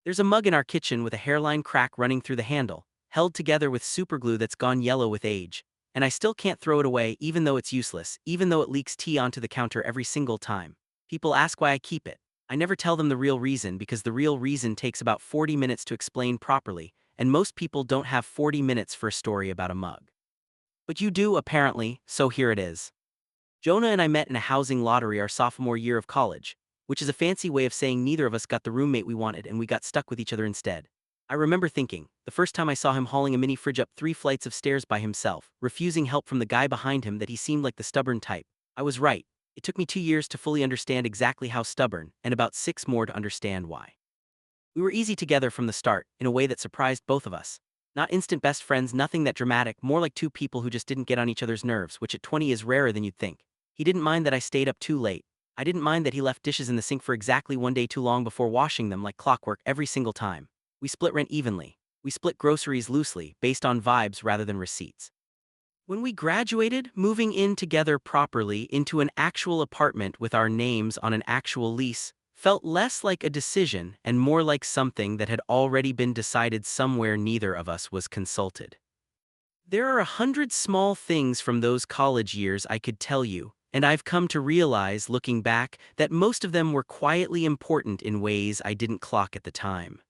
There's a mug in our kitchen with a hairline crack running through the handle, held together with superglue that's gone yellow with age. And I still can't throw it away even though it's useless, even though it leaks tea onto the counter every single time. People ask why I keep it. I never tell them the real reason because the real reason takes about 40 minutes to explain properly, and most people don't have 40 minutes for a story about a mug. But you do, apparently, so here it is. Jonah and I met in a housing lottery our sophomore year of college, which is a fancy way of saying neither of us got the roommate we wanted and we got stuck with each other instead. I remember thinking, the first time I saw him hauling a mini fridge up 3 flights of stairs by himself, refusing help from the guy behind him, that he seemed like the stubborn type. I was right. It took me 2 years to fully understand exactly how stubborn, and about 6 more to understand why. We were easy together from the start, in a way that surprised both of us. Not instant best friends, nothing that dramatic, more like two people who just didn't get on each other's nerves, which at 20 is rarer than you'd think. He didn't mind that I stayed up too late. I didn't mind that he left dishes in the sink for exactly one day too long before washing them like clockwork every single time. We split rent evenly. We split groceries loosely, based on vibes rather than receipts. When we graduated, moving in together properly into an actual apartment with our names on an actual lease felt less like a decision and more like something that had already been decided somewhere neither of us was consulted. There are 100 small things from those college years I could tell you, and I've come to realize, looking back, that most of them were quietly important in ways I didn't clock at the time.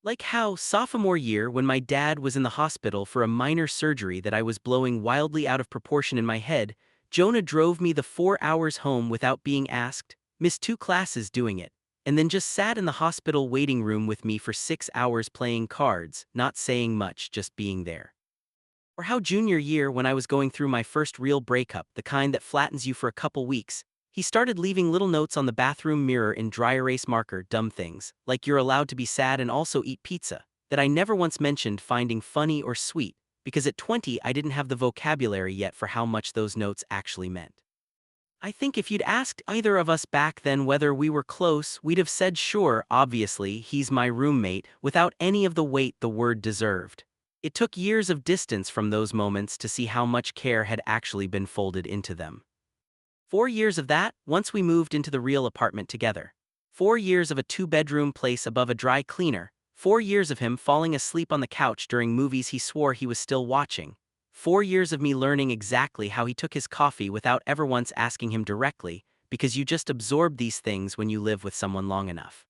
Like how, sophomore year, when my dad was in the hospital for a minor surgery that I was blowing wildly out of proportion in my head, Jonah drove me the 4 hours home without being asked, missed 2 classes doing it, and then just sat in the hospital waiting room with me for 6 hours playing cards, not saying much, just being there. Or how junior year, when I was going through my first real breakup, the kind that flattens you for a couple weeks, he started leaving little notes on the bathroom mirror in dry erase marker, dumb things, like you're allowed to be sad and also eat pizza, that I never once mentioned finding funny or sweet, because at 20 I didn't have the vocabulary yet for how much those notes actually meant. I think if you'd asked either of us back then whether we were close, we'd have said sure, obviously, he's my roommate, without any of the weight the word deserved. It took years of distance from those moments to see how much care had actually been folded into them. 4 years of that, once we moved into the real apartment together. 4 years of a 2-bedroom place above a dry cleaner. 4 years of him falling asleep on the couch during movies he swore he was still watching. 4 years of me learning exactly how he took his coffee without ever once asking him directly, because you just absorb these things when you live with someone long enough.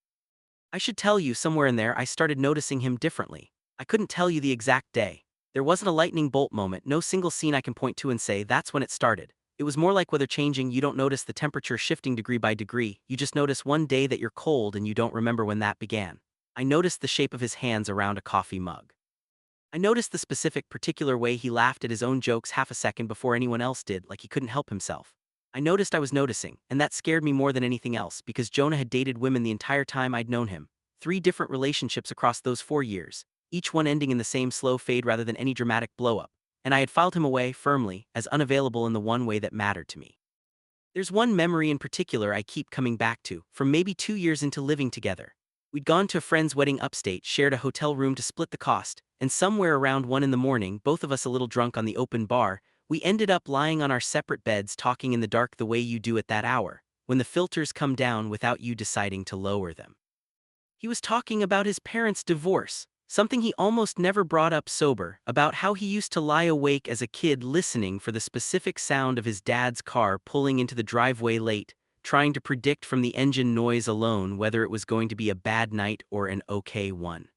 I should tell you, somewhere in there I started noticing him differently. I couldn't tell you the exact day. There wasn't a lightning bolt moment, no single scene I can point to and say that's when it started. It was more like weather changing. You don't notice the temperature shifting degree by degree, you just notice one day that you're cold and you don't remember when that began. I noticed the shape of his hands around a coffee mug. I noticed the specific, particular way he laughed at his own jokes half a second before anyone else did, like he couldn't help himself. I noticed I was noticing, and that scared me more than anything else because Jonah had dated women the entire time I'd known him. 3 different relationships across those 4 years, each one ending in the same slow fade rather than any dramatic blow-up, and I had filed him away firmly as unavailable in the one way that mattered to me. There's one memory in particular I keep coming back to, from maybe 2 years into living together. We'd gone to a friend's wedding upstate, shared a hotel room to split the cost, and somewhere around 1 in the morning, both of us a little drunk on the open bar, we ended up lying on our separate beds talking in the dark the way you do at that hour, when the filters come down without you deciding to lower them. He was talking about his parents' divorce, something he almost never brought up sober, about how he used to lie awake as a kid listening for the specific sound of his dad's car pulling into the driveway late, trying to predict from the engine noise alone whether it was going to be a bad night or an okay one.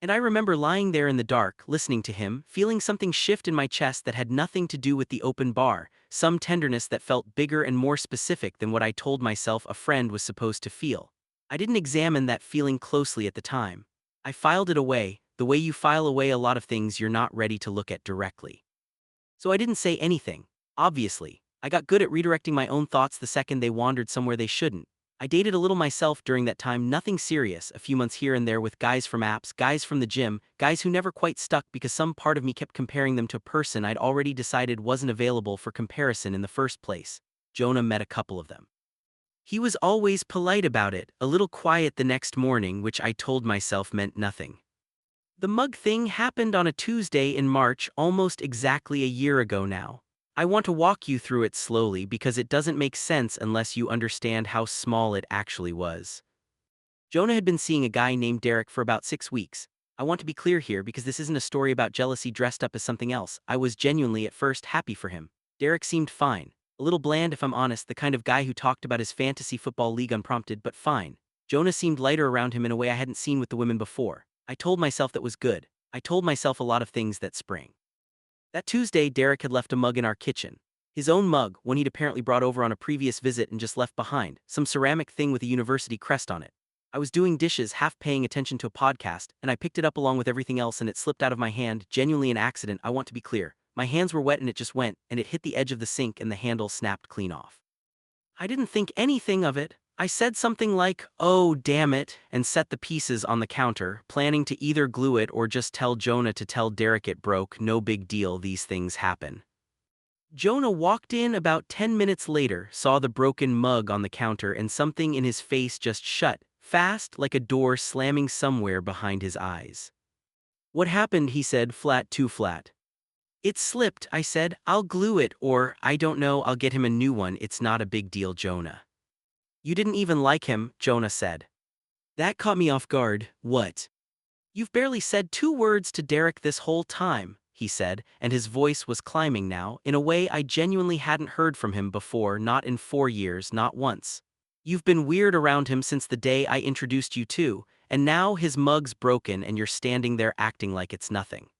And I remember lying there in the dark, listening to him, feeling something shift in my chest that had nothing to do with the open bar, some tenderness that felt bigger and more specific than what I told myself a friend was supposed to feel. I didn't examine that feeling closely at the time. I filed it away, the way you file away a lot of things you're not ready to look at directly. So I didn't say anything, obviously. I got good at redirecting my own thoughts the second they wandered somewhere they shouldn't. I dated a little myself during that time, nothing serious, a few months here and there with guys from apps, guys from the gym, guys who never quite stuck because some part of me kept comparing them to a person I'd already decided wasn't available for comparison in the first place. Jonah met a couple of them. He was always polite about it, a little quiet the next morning, which I told myself meant nothing. The mug thing happened on a Tuesday in March, almost exactly a year ago now. I want to walk you through it slowly because it doesn't make sense unless you understand how small it actually was. Jonah had been seeing a guy named Derek for about 6 weeks. I want to be clear here because this isn't a story about jealousy dressed up as something else. I was genuinely at first happy for him. Derek seemed fine. A little bland if I'm honest, the kind of guy who talked about his fantasy football league unprompted, but fine. Jonah seemed lighter around him in a way I hadn't seen with the women before. I told myself that was good. I told myself a lot of things that spring. That Tuesday, Derek had left a mug in our kitchen. His own mug, one he'd apparently brought over on a previous visit and just left behind, some ceramic thing with a university crest on it. I was doing dishes, half paying attention to a podcast, and I picked it up along with everything else and it slipped out of my hand, genuinely an accident, I want to be clear. My hands were wet and it just went, and it hit the edge of the sink and the handle snapped clean off. I didn't think anything of it. I said something like, "Oh, damn it," and set the pieces on the counter, planning to either glue it or just tell Jonah to tell Derek it broke, no big deal, these things happen. Jonah walked in about 10 minutes later, saw the broken mug on the counter and something in his face just shut, fast like a door slamming somewhere behind his eyes. "What happened?" he said, flat too flat. "It slipped," I said. "I'll glue it or, I don't know, I'll get him a new one, it's not a big deal, Jonah." "You didn't even like him," Jonah said. That caught me off guard. "What? You've barely said 2 words to Derek this whole time," he said, and his voice was climbing now, in a way I genuinely hadn't heard from him before, not in 4 years, not once. "You've been weird around him since the day I introduced you to, and now his mug's broken and you're standing there acting like it's nothing."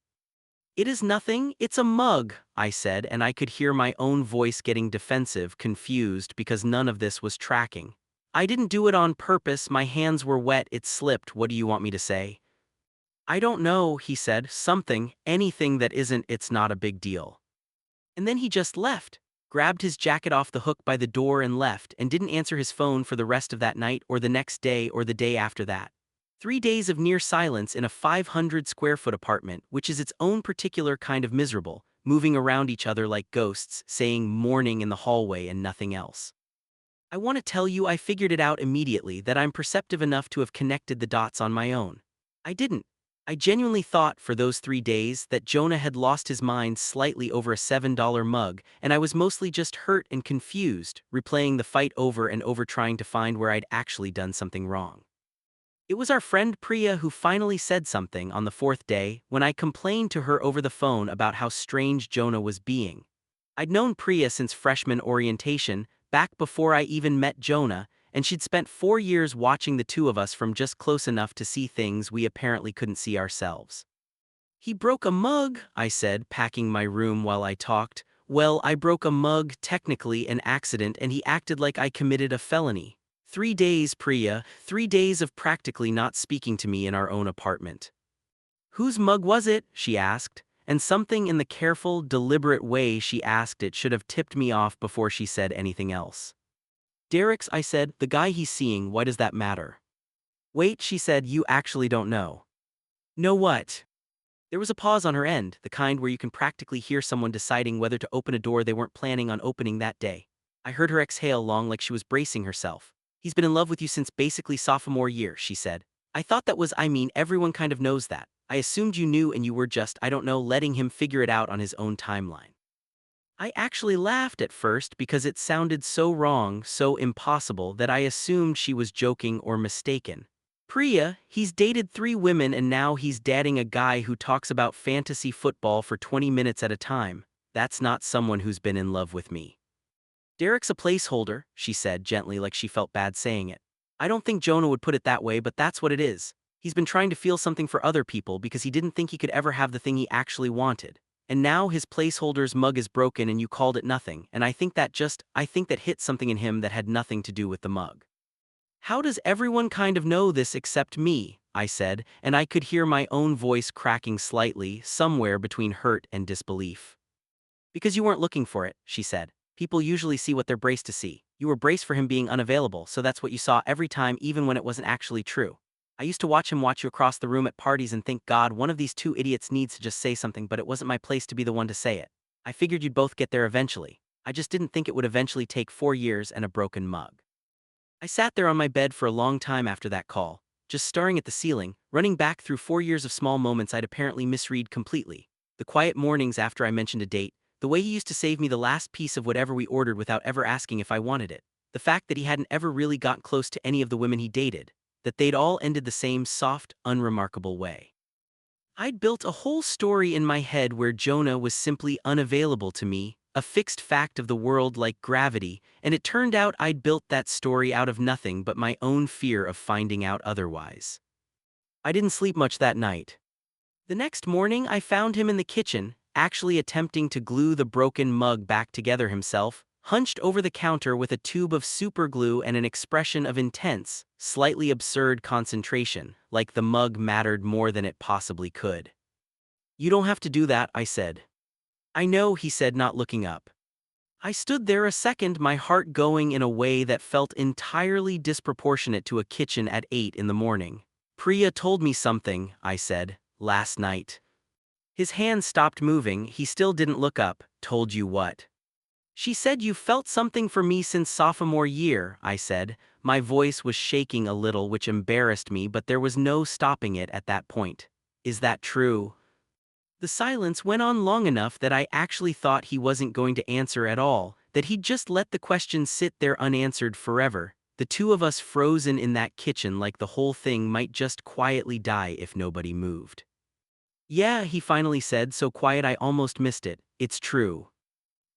"It is nothing, it's a mug," I said, and I could hear my own voice getting defensive, confused, because none of this was tracking. "I didn't do it on purpose, my hands were wet, it slipped, what do you want me to say?" "I don't know," he said, "something, anything that isn't, it's not a big deal." And then he just left, grabbed his jacket off the hook by the door and left, and didn't answer his phone for the rest of that night or the next day or the day after that. 3 days of near silence in a 500-square-foot apartment, which is its own particular kind of miserable, moving around each other like ghosts, saying morning in the hallway and nothing else. I want to tell you I figured it out immediately, that I'm perceptive enough to have connected the dots on my own. I didn't. I genuinely thought for those 3 days that Jonah had lost his mind slightly over a $7 mug, and I was mostly just hurt and confused, replaying the fight over and over trying to find where I'd actually done something wrong. It was our friend Priya who finally said something on the 4th day when I complained to her over the phone about how strange Jonah was being. I'd known Priya since freshman orientation, back before I even met Jonah, and she'd spent 4 years watching the two of us from just close enough to see things we apparently couldn't see ourselves. "He broke a mug," I said, packing my room while I talked. "Well, I broke a mug, technically an accident, and he acted like I committed a felony. 3 days, Priya, 3 days of practically not speaking to me in our own apartment." "Whose mug was it?" she asked, and something in the careful, deliberate way she asked it should have tipped me off before she said anything else. "Derek's," I said, "the guy he's seeing, why does that matter?" "Wait," she said, "you actually don't know." "Know what?" There was a pause on her end, the kind where you can practically hear someone deciding whether to open a door they weren't planning on opening that day. I heard her exhale long, like she was bracing herself. "He's been in love with you since basically sophomore year," she said. "I thought that was, I mean, everyone kind of knows that. I assumed you knew and you were just, I don't know, letting him figure it out on his own timeline." I actually laughed at first because it sounded so wrong, so impossible, that I assumed she was joking or mistaken. "Priya, he's dated 3 women and now he's dating a guy who talks about fantasy football for 20 minutes at a time. That's not someone who's been in love with me." "Derek's a placeholder," she said gently, like she felt bad saying it. "I don't think Jonah would put it that way, but that's what it is. He's been trying to feel something for other people because he didn't think he could ever have the thing he actually wanted. And now his placeholder's mug is broken and you called it nothing, and I think that hit something in him that had nothing to do with the mug." "How does everyone kind of know this except me?" I said, and I could hear my own voice cracking slightly, somewhere between hurt and disbelief. "Because you weren't looking for it," she said. "People usually see what they're braced to see. You were braced for him being unavailable, so that's what you saw every time, even when it wasn't actually true. I used to watch him watch you across the room at parties and think, God, one of these 2 idiots needs to just say something, but it wasn't my place to be the one to say it. I figured you'd both get there eventually. I just didn't think it would eventually take 4 years and a broken mug." I sat there on my bed for a long time after that call, just staring at the ceiling, running back through 4 years of small moments I'd apparently misread completely. The quiet mornings after I mentioned a date, the way he used to save me the last piece of whatever we ordered without ever asking if I wanted it, the fact that he hadn't ever really gotten close to any of the women he dated, that they'd all ended the same soft, unremarkable way. I'd built a whole story in my head where Jonah was simply unavailable to me, a fixed fact of the world like gravity, and it turned out I'd built that story out of nothing but my own fear of finding out otherwise. I didn't sleep much that night. The next morning, I found him in the kitchen, actually attempting to glue the broken mug back together himself, hunched over the counter with a tube of superglue and an expression of intense, slightly absurd concentration, like the mug mattered more than it possibly could. "You don't have to do that," I said. "I know," he said, not looking up. I stood there a second, my heart going in a way that felt entirely disproportionate to a kitchen at 8 in the morning. "Priya told me something," I said, "last night." His hand stopped moving, he still didn't look up. "Told you what?" "She said you felt something for me since sophomore year," I said. My voice was shaking a little, which embarrassed me, but there was no stopping it at that point. "Is that true?" The silence went on long enough that I actually thought he wasn't going to answer at all, that he'd just let the question sit there unanswered forever, the two of us frozen in that kitchen like the whole thing might just quietly die if nobody moved. "Yeah," he finally said, so quiet I almost missed it. "It's true."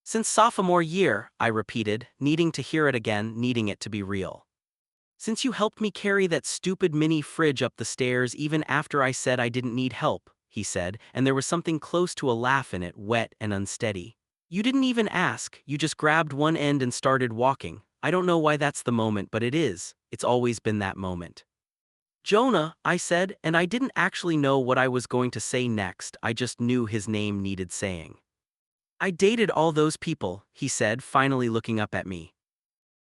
"Since sophomore year," I repeated, needing to hear it again, needing it to be real. "Since you helped me carry that stupid mini fridge up the stairs even after I said I didn't need help," he said, and there was something close to a laugh in it, wet and unsteady. "You didn't even ask, you just grabbed one end and started walking. I don't know why that's the moment, but it is. It's always been that moment." "Jonah," I said, and I didn't actually know what I was going to say next, I just knew his name needed saying. "I dated all those people," he said, finally looking up at me.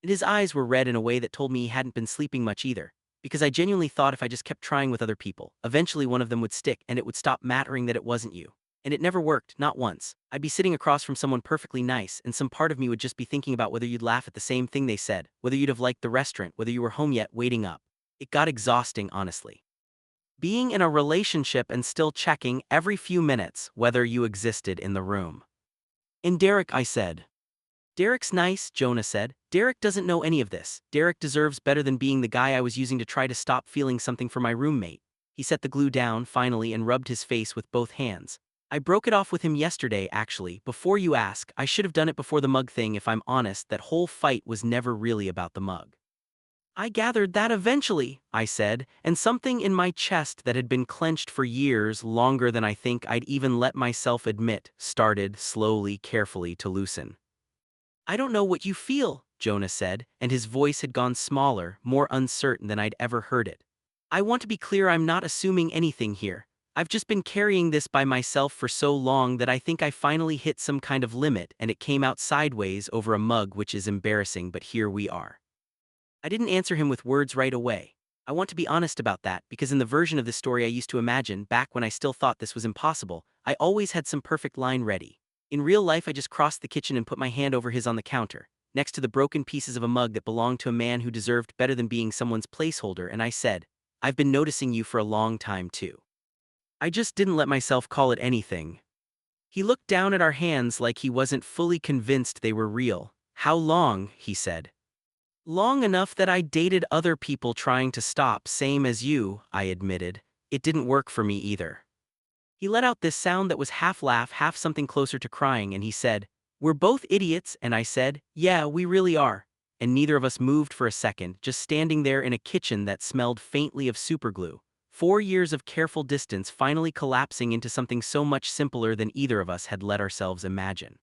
And his eyes were red in a way that told me he hadn't been sleeping much either, because I genuinely thought if I just kept trying with other people, eventually one of them would stick and it would stop mattering that it wasn't you. And it never worked, not once. I'd be sitting across from someone perfectly nice, and some part of me would just be thinking about whether you'd laugh at the same thing they said, whether you'd have liked the restaurant, whether you were home yet, waiting up. It got exhausting, honestly. Being in a relationship and still checking every few minutes whether you existed in the room. "And Derek," I said. "Derek's nice," Jonah said. "Derek doesn't know any of this. Derek deserves better than being the guy I was using to try to stop feeling something for my roommate." He set the glue down, finally, and rubbed his face with both hands. "I broke it off with him yesterday, actually. Before you ask, I should have done it before the mug thing. If I'm honest, that whole fight was never really about the mug." "I gathered that eventually," I said, and something in my chest that had been clenched for years, longer than I think I'd even let myself admit, started, slowly, carefully, to loosen. "I don't know what you feel," Jonah said, and his voice had gone smaller, more uncertain than I'd ever heard it. "I want to be clear, I'm not assuming anything here. I've just been carrying this by myself for so long that I think I finally hit some kind of limit and it came out sideways over a mug, which is embarrassing, but here we are." I didn't answer him with words right away. I want to be honest about that, because in the version of this story I used to imagine, back when I still thought this was impossible, I always had some perfect line ready. In real life, I just crossed the kitchen and put my hand over his on the counter, next to the broken pieces of a mug that belonged to a man who deserved better than being someone's placeholder, and I said, "I've been noticing you for a long time too." I just didn't let myself call it anything. He looked down at our hands like he wasn't fully convinced they were real. "How long?" he said. "Long enough that I dated other people trying to stop, same as you," I admitted. "It didn't work for me either." He let out this sound that was half laugh, half something closer to crying, and he said, "We're both idiots," and I said, "Yeah, we really are." And neither of us moved for a second, just standing there in a kitchen that smelled faintly of superglue. 4 years of careful distance finally collapsing into something so much simpler than either of us had let ourselves imagine.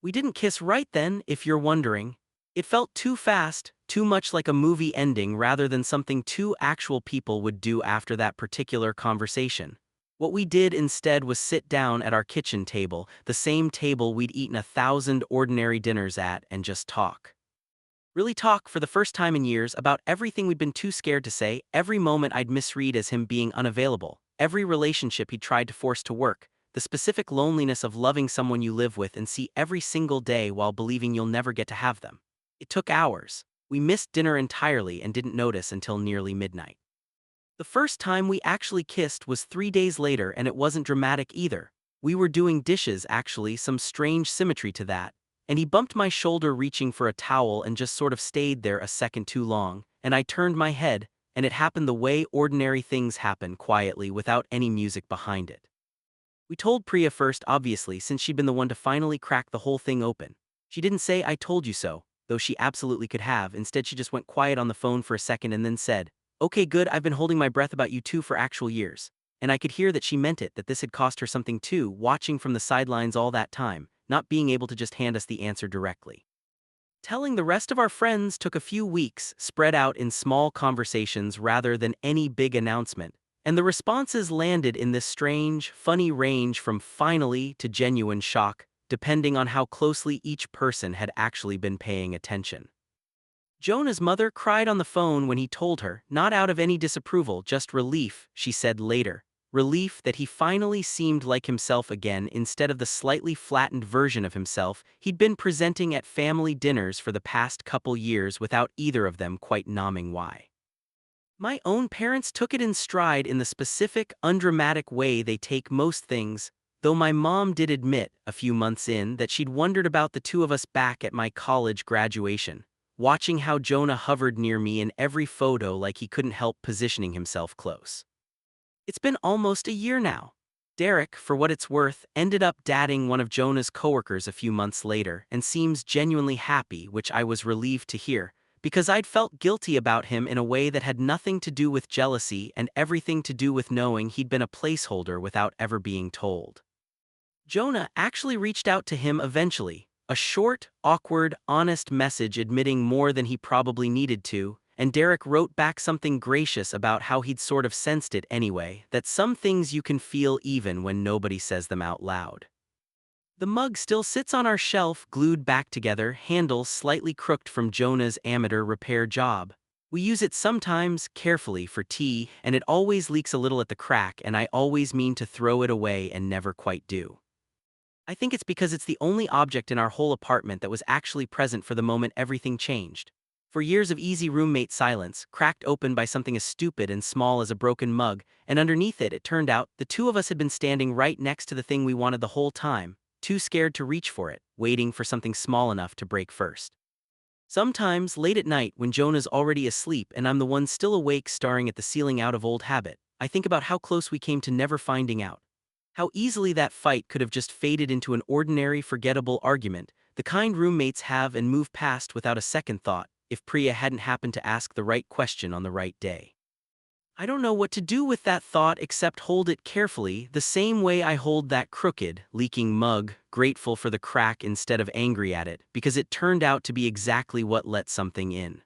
We didn't kiss right then, if you're wondering. It felt too fast, too much like a movie ending rather than something two actual people would do after that particular conversation. What we did instead was sit down at our kitchen table, the same table we'd eaten 1,000 ordinary dinners at, and just talk. Really talk, for the first time in years, about everything we'd been too scared to say, every moment I'd misread as him being unavailable, every relationship he'd tried to force to work, the specific loneliness of loving someone you live with and see every single day while believing you'll never get to have them. It took hours. We missed dinner entirely and didn't notice until nearly midnight. The first time we actually kissed was 3 days later, and it wasn't dramatic either. We were doing dishes, actually, some strange symmetry to that, and he bumped my shoulder reaching for a towel and just sort of stayed there a second too long, and I turned my head, and it happened the way ordinary things happen, quietly, without any music behind it. We told Priya first, obviously, since she'd been the one to finally crack the whole thing open. She didn't say, "I told you so," though she absolutely could have. Instead, she just went quiet on the phone for a second and then said, "Okay, good, I've been holding my breath about you two for actual years." And I could hear that she meant it, that this had cost her something too, watching from the sidelines all that time, not being able to just hand us the answer directly. Telling the rest of our friends took a few weeks, spread out in small conversations rather than any big announcement, and the responses landed in this strange, funny range from finally to genuine shock, depending on how closely each person had actually been paying attention. Jonah's mother cried on the phone when he told her, not out of any disapproval, just relief, she said later. Relief that he finally seemed like himself again instead of the slightly flattened version of himself he'd been presenting at family dinners for the past couple years without either of them quite nomming why. My own parents took it in stride in the specific, undramatic way they take most things, though my mom did admit, a few months in, that she'd wondered about the two of us back at my college graduation, watching how Jonah hovered near me in every photo like he couldn't help positioning himself close. It's been almost a year now. Derek, for what it's worth, ended up dating one of Jonah's coworkers a few months later and seems genuinely happy, which I was relieved to hear, because I'd felt guilty about him in a way that had nothing to do with jealousy and everything to do with knowing he'd been a placeholder without ever being told. Jonah actually reached out to him eventually, a short, awkward, honest message admitting more than he probably needed to, and Derek wrote back something gracious about how he'd sort of sensed it anyway, that some things you can feel even when nobody says them out loud. The mug still sits on our shelf, glued back together, handle slightly crooked from Jonah's amateur repair job. We use it sometimes, carefully, for tea, and it always leaks a little at the crack, and I always mean to throw it away and never quite do. I think it's because it's the only object in our whole apartment that was actually present for the moment everything changed. For years of easy roommate silence, cracked open by something as stupid and small as a broken mug, and underneath it, it turned out, the two of us had been standing right next to the thing we wanted the whole time, too scared to reach for it, waiting for something small enough to break first. Sometimes, late at night, when Jonah's already asleep and I'm the one still awake staring at the ceiling out of old habit, I think about how close we came to never finding out. How easily that fight could have just faded into an ordinary, forgettable argument, the kind roommates have and move past without a second thought, if Priya hadn't happened to ask the right question on the right day. I don't know what to do with that thought except hold it carefully, the same way I hold that crooked, leaking mug, grateful for the crack instead of angry at it, because it turned out to be exactly what let something in.